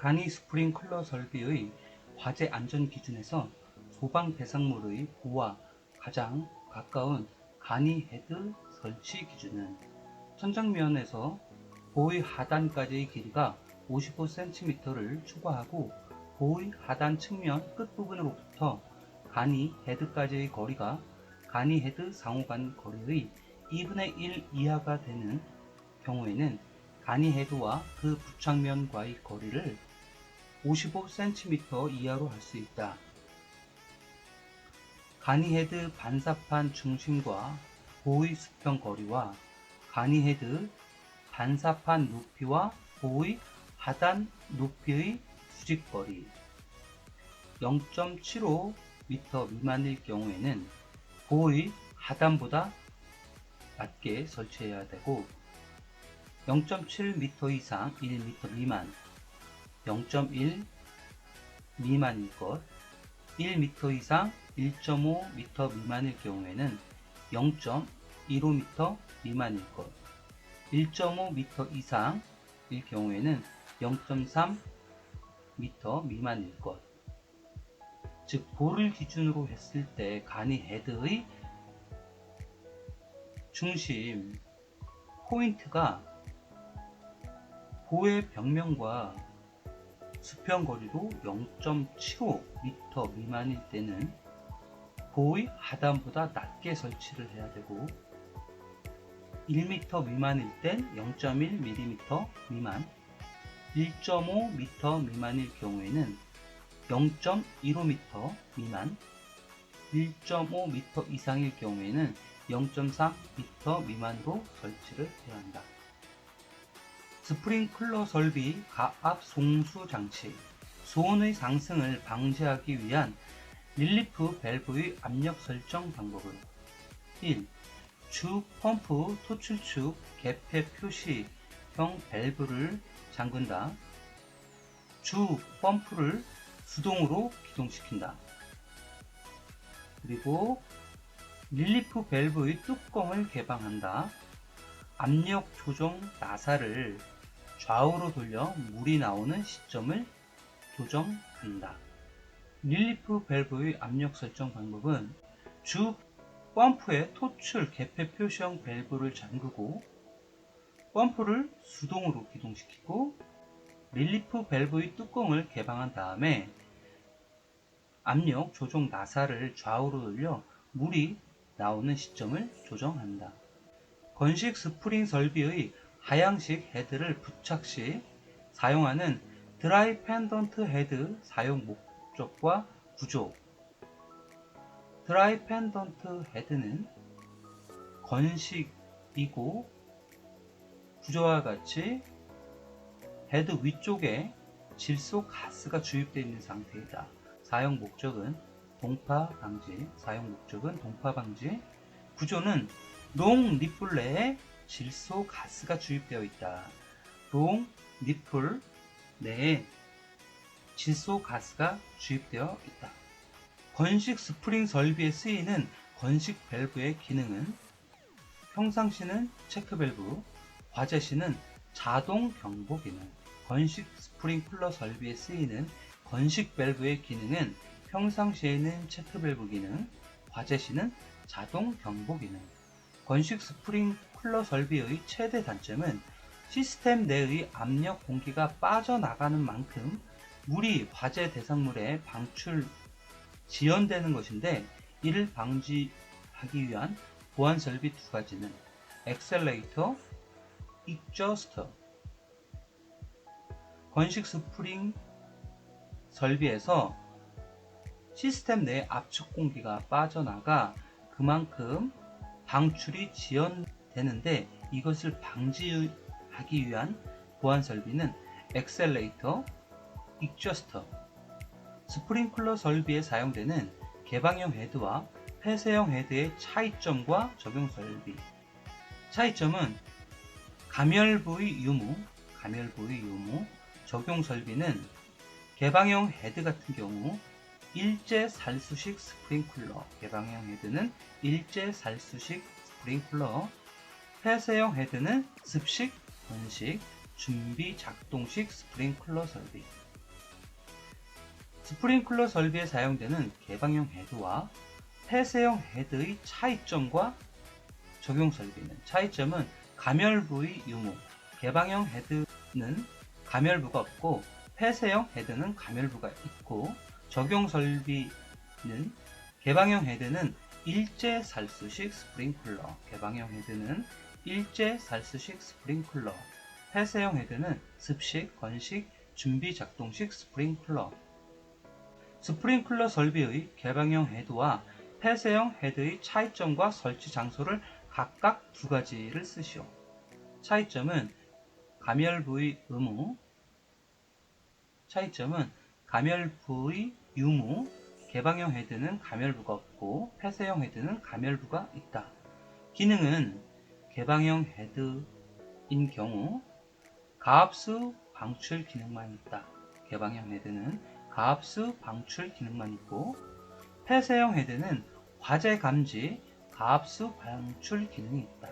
간이 스프링클러 설비의 화재 안전 기준에서 소방 대상물의 보와 가장 가까운 간이 헤드 설치 기준은 천정면에서 보의 하단까지의 길이가 55cm를 초과하고 보의 하단 측면 끝부분으로부터 간이 헤드까지의 거리가 간이 헤드 상호간 거리의 2분의 1 이하가 되는 경우에는 간이 헤드와 그 부착면과의 거리를 55cm 이하로 할 수 있다. 간이 헤드 반사판 중심과 보의 수평 거리와 간이 헤드 반사판 높이와 보의 하단 높이의 수직거리 0.75m 미만일 경우에는 보의 하단보다 낮게 설치해야 되고 0.7m 이상 1m 미만 0.1 미만일 것 1m 이상 1.5m 미만일 경우에는 0.15m 미만일 것 1.5m 이상일 경우에는 0.3m 미만일 것. 즉 보를 기준으로 했을 때 간이 헤드의 중심 포인트가 보의 벽면과 수평 거리로 0.75m 미만일 때는 보의 하단보다 낮게 설치를 해야 되고 1m 미만일 땐 0.1mm 미만 1.5m 미만일 경우에는 0.15m 미만 1.5m 이상일 경우에는 0.3m 미만으로 설치를 해야 한다. 스프링클러 설비 가압 송수 장치 소온의 상승을 방지하기 위한 릴리프 밸브의 압력 설정 방법은 1. 주 펌프 토출축 개폐 표시형 밸브를 잠근다. 주 펌프를 수동으로 기동시킨다. 그리고 릴리프 밸브의 뚜껑을 개방한다. 압력 조정 나사를 좌우로 돌려 물이 나오는 시점을 조정한다. 릴리프 밸브의 압력 설정 방법은 주 펌프의 토출 개폐 표시형 밸브를 잠그고 펌프를 수동으로 기동시키고 릴리프 밸브의 뚜껑을 개방한 다음에 압력 조정 나사를 좌우로 돌려 물이 나오는 시점을 조정한다. 건식 스프링 설비의 하향식 헤드를 부착 시 사용하는 드라이 펜던트 헤드 사용 목적과 구조 드라이 펜던트 헤드는 건식이고 구조와 같이 헤드 위쪽에 질소 가스가 주입되어 있는 상태이다. 사용 목적은 동파 방지 구조는 롱 니플 내에 질소 가스가 주입되어 있다. 롱 니플 내에 질소 가스가 주입되어 있다. 건식 스프링 설비에 쓰이는 건식 밸브의 기능은 평상시는 체크 밸브, 화재 시는 자동 경보 기능. 건식 스프링클러 설비에 쓰이는 건식 밸브의 기능은 평상시에는 체크 밸브 기능, 화재 시는 자동 경보 기능. 건식 스프링클러 설비의 최대 단점은 시스템 내의 압력 공기가 빠져나가는 만큼 물이 화재 대상물에 지연되는 것인데 이를 방지하기 위한 보안 설비 두 가지는 엑셀레이터, 익저스터. 건식 스프링 설비에서 시스템 내 압축 공기가 빠져나가 그만큼 방출이 지연되는데 이것을 방지하기 위한 보안 설비는 엑셀레이터, 익저스터. 스프링클러 설비에 사용되는 개방형 헤드와 폐쇄형 헤드의 차이점과 적용 설비. 차이점은 가멸 부위 유무, 적용 설비는 개방형 헤드 같은 경우 일제 살수식 스프링클러, 개방형 헤드는 일제 살수식 스프링클러, 폐쇄형 헤드는 습식, 건식, 준비 작동식 스프링클러 설비. 스프링클러 설비에 사용되는 개방형 헤드와 폐쇄형 헤드의 차이점과 적용 설비는, 차이점은 가멸 부위 유무, 개방형 헤드는 가멸부가 없고 폐쇄형 헤드는 가멸부가 있고, 적용 설비는 개방형 헤드는 일제 살수식 스프링클러, 개방형 헤드는 일제 살수식 스프링클러, 폐쇄형 헤드는 습식, 건식, 준비 작동식 스프링클러. 스프링클러 설비의 개방형 헤드와 폐쇄형 헤드의 차이점과 설치 장소를 각각 두 가지를 쓰시오. 차이점은 가멸 부위 의무, 차이점은 가멸 부위 유무, 개방형 헤드는 가멸부가 없고 폐쇄형 헤드는 가멸부가 있다. 기능은 개방형 헤드인 경우 가압수 방출 기능만 있다. 개방형 헤드는 가압수 방출 기능만 있고, 폐쇄형 헤드는 화재 감지, 가압수 방출 기능이 있다.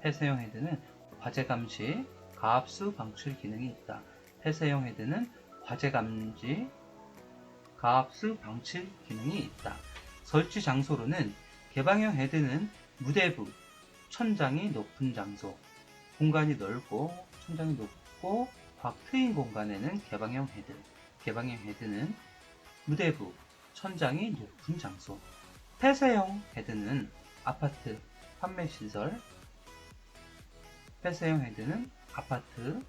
폐쇄형 헤드는 화재 감지, 가압수 방출 기능이 있다. 폐쇄형 헤드는 화재 감지, 가압수 방출 기능이 있다. 설치 장소로는 개방형 헤드는 무대부, 천장이 높은 장소, 공간이 넓고 천장이 높고 확 트인 공간에는 개방형 헤드, 개방형 헤드는 무대부, 천장이 높은 장소. 폐쇄형 헤드는 아파트, 판매시설, 폐쇄형 헤드는 아파트,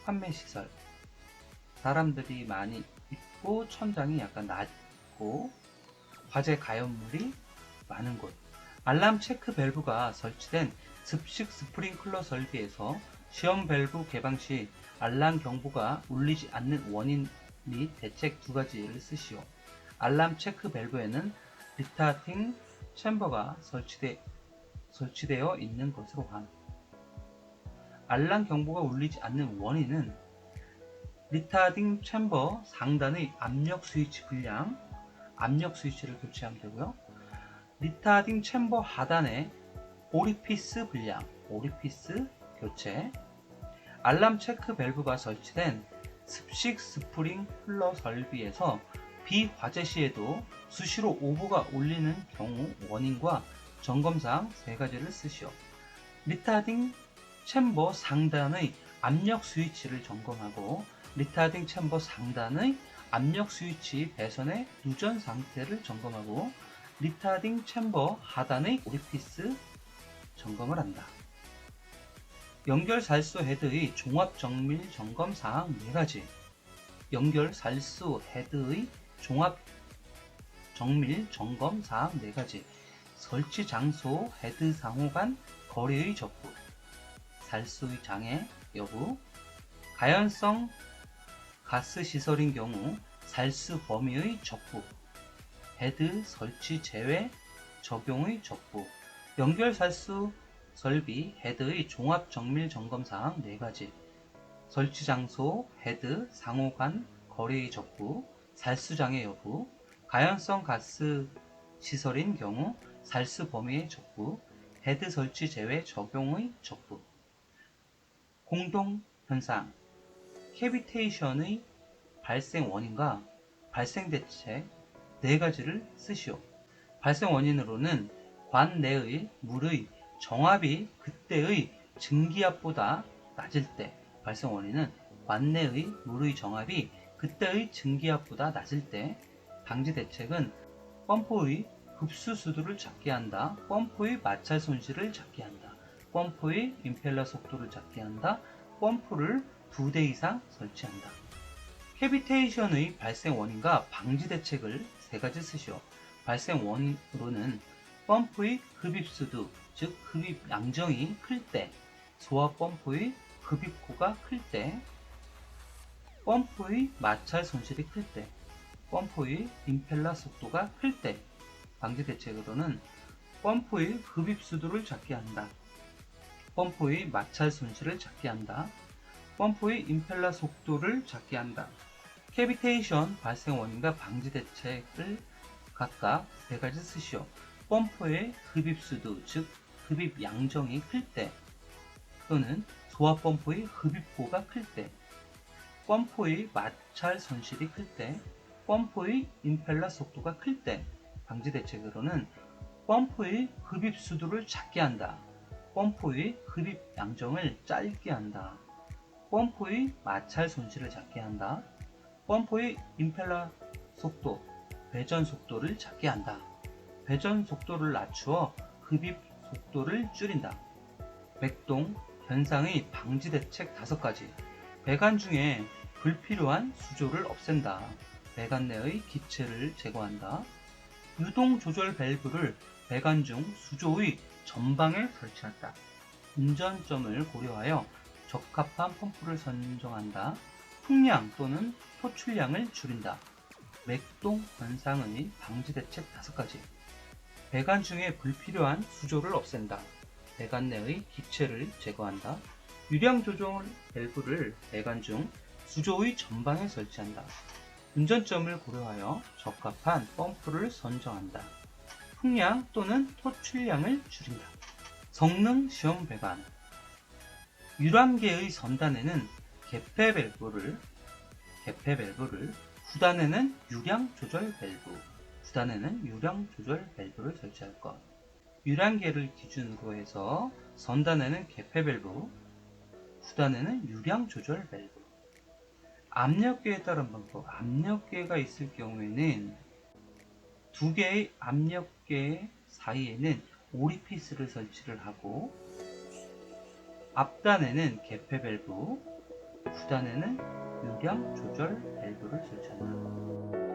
판매시설, 사람들이 많이 있고 천장이 약간 낮고 화재 가연물이 많은 곳. 알람 체크 밸브가 설치된 습식 스프링클러 설비에서 시험 밸브 개방 시 알람 경보가 울리지 않는 원인 및 대책 두 가지를 쓰시오. 알람 체크 밸브에는 리타팅 챔버가 설치되어 있는 것으로 함. 알람 경보가 울리지 않는 원인은 리타딩 챔버 상단의 압력 스위치 불량, 압력 스위치를 교체하면 되고요. 리타딩 챔버 하단의 오리피스 불량, 오리피스 교체. 알람 체크 밸브가 설치된 습식 스프링클러 설비에서 비화재 시에도 수시로 오보가 울리는 경우 원인과 점검사항 세 가지를 쓰시오. 리타딩 챔버 상단의 압력 스위치를 점검하고 리타딩 챔버 상단의 압력 스위치 배선의 누전 상태를 점검하고 리타딩 챔버 하단의 오리피스 점검을 한다. 연결 살수 헤드의 종합 정밀 점검 사항 4가지. 연결 살수 헤드의 종합 정밀 점검 사항 4가지. 설치 장소 헤드 상호 간 거리의 적부, 살수의 장애 여부, 가연성 가스 시설인 경우 살수 범위의 적부, 헤드 설치 제외 적용의 적부. 연결 살수 설비 헤드의 종합 정밀 점검 사항 4가지. 설치 장소 헤드 상호 간 거리의 적부, 살수 장애 여부, 가연성 가스 시설인 경우 살수 범위의 적부, 헤드 설치 제외 적용의 적부. 공동 현상 캐비테이션의 발생 원인과 발생 대책 4가지를 쓰시오. 발생 원인으로는 관 내의 물의 정압이 그때의 증기압보다 낮을 때, 발생 원인은 관 내의 물의 정압이 그때의 증기압보다 낮을 때. 방지 대책은 펌프의 흡수 수도를 잡게 한다. 펌프의 마찰 손실을 잡게 한다. 펌프의 임펠러 속도를 잡게 한다. 펌프를 2대 이상 설치한다. 캐비테이션의 발생 원인과 방지 대책을 3가지 쓰시오. 발생 원인으로는 펌프의 흡입수도, 즉 흡입 양정이 클 때, 소화 펌프의 흡입코가 클 때, 펌프의 마찰 손실이 클 때, 펌프의 임펠러 속도가 클 때. 방지 대책으로는 펌프의 흡입수도를 잡게 한다. 펌프의 마찰 손실을 잡게 한다. 펌프의 임펠러 속도를 잡게 한다. 캐비테이션 발생 원인과 방지 대책을 각각 3가지 쓰시오. 펌프의 흡입수도, 즉 흡입 양정이 클 때, 또는 소화 펌프의 흡입고가 클 때, 펌프의 마찰 손실이 클 때, 펌프의 임펠러 속도가 클 때 방지 대책으로는 펌프의 흡입 수도를 작게 한다. 펌프의 흡입 양정을 짧게 한다. 펌프의 마찰 손실을 작게 한다. 펌프의 임펠러 속도, 배전 속도를 작게 한다. 배전 속도를 낮추어 흡입 속도를 줄인다. 맥동 현상의 방지 대책 5가지. 배관 중에 불필요한 수조를 없앤다. 배관 내의 기체를 제거한다. 유동 조절 밸브를 배관 중 수조의 전방에 설치한다. 운전점을 고려하여 적합한 펌프를 선정한다. 풍량 또는 토출량을 줄인다. 맥동 현상의 방지 대책 5가지. 배관 중에 불필요한 수조를 없앤다. 배관 내의 기체를 제거한다. 유량 조절 밸브를 배관 중 수조의 전방에 설치한다. 운전점을 고려하여 적합한 펌프를 선정한다. 풍량 또는 토출량을 줄인다. 성능 시험 배관. 유람계의 선단에는 개폐 밸브를, 후단에는 유량 조절 밸브를 설치할 것. 유량계를 기준으로 해서 선단에는 개폐 밸브, 후단에는 유량 조절 밸브. 압력계에 따른 방법. 압력계가 있을 경우에는 두 개의 압력계 사이에는 오리피스를 설치를 하고, 앞단에는 개폐 밸브, 후단에는 유량 조절 밸브를 설치한다.